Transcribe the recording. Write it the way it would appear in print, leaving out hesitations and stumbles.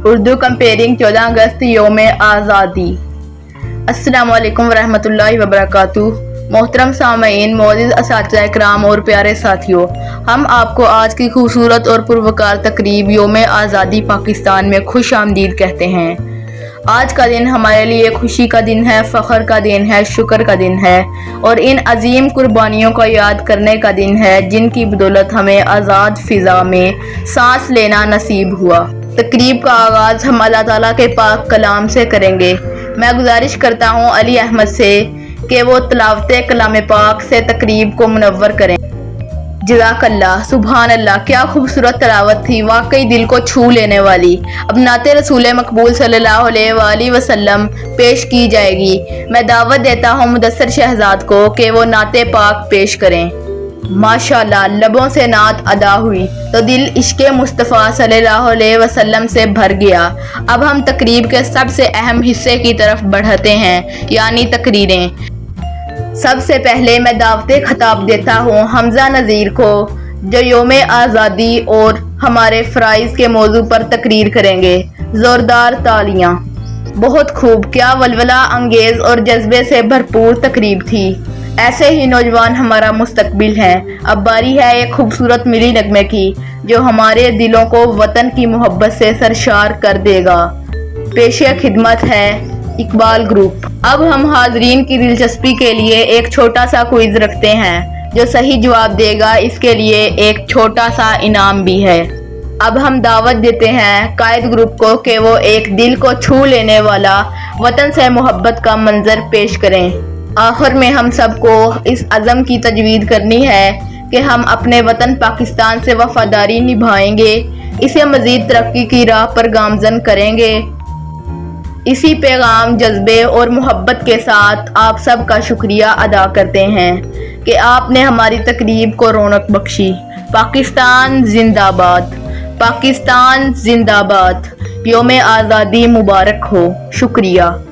Urdu comparing 14 اگست یوم آزادی۔ السلام علیکم ورحمۃ اللہ وبرکاتہ۔ محترم سامعین، معزز اساتذہ اکرام اور پیارے ساتھیوں، ہم آپ کو آج کی خوبصورت اور پروقار تقریب یوم آزادی پاکستان میں خوش آمدید کہتے ہیں۔ آج کا دن ہمارے لیے خوشی کا دن ہے، فخر کا دن ہے، شکر کا دن ہے اور ان عظیم قربانیوں کا یاد کرنے کا دن ہے جن کی بدولت ہمیں آزاد فضا میں سانس لینا نصیب ہوا۔ تقریب کا آغاز ہم اللہ تعالیٰ کے پاک کلام سے کریں گے۔ میں گزارش کرتا ہوں علی احمد سے کہ وہ تلاوت کلام پاک سے تقریب کو منور کریں۔ جزاک اللہ۔ سبحان اللہ، کیا خوبصورت تلاوت تھی، واقعی دل کو چھو لینے والی۔ اب نعت رسول مقبول صلی اللہ علیہ وآلہ وسلم پیش کی جائے گی۔ میں دعوت دیتا ہوں مدثر شہزاد کو کہ وہ نعت پاک پیش کریں۔ ماشاءاللہ، لبوں سے نعت ادا ہوئی تو دل عشق مصطفیٰ صلی اللہ علیہ وسلم سے بھر گیا۔ اب ہم تقریب کے سب سے اہم حصے کی طرف بڑھتے ہیں، یعنی تقریریں۔ سب سے پہلے میں دعوت خطاب دیتا ہوں حمزہ نذیر کو، جو یوم آزادی اور ہمارے فرائض کے موضوع پر تقریر کریں گے۔ زوردار تالیاں۔ بہت خوب، کیا ولولہ انگیز اور جذبے سے بھرپور تقریب تھی۔ ایسے ہی نوجوان ہمارا مستقبل ہیں۔ اب باری ہے ایک خوبصورت ملی نغمے کی جو ہمارے دلوں کو وطن کی محبت سے سرشار کر دے گا۔ پیش خدمت ہے اقبال گروپ۔ اب ہم حاضرین کی دلچسپی کے لیے ایک چھوٹا سا کوئز رکھتے ہیں۔ جو صحیح جواب دے گا اس کے لیے ایک چھوٹا سا انعام بھی ہے۔ اب ہم دعوت دیتے ہیں قائد گروپ کو کہ وہ ایک دل کو چھو لینے والا وطن سے محبت کا منظر پیش کریں۔ آخر میں ہم سب کو اس عزم کی تجوید کرنی ہے کہ ہم اپنے وطن پاکستان سے وفاداری نبھائیں گے، اسے مزید ترقی کی راہ پر گامزن کریں گے۔ اسی پیغام، جذبے اور محبت کے ساتھ آپ سب کا شکریہ ادا کرتے ہیں کہ آپ نے ہماری تقریب کو رونق بخشی۔ پاکستان زندہ باد، پاکستان زندہ باد۔ یوم آزادی مبارک ہو۔ شکریہ۔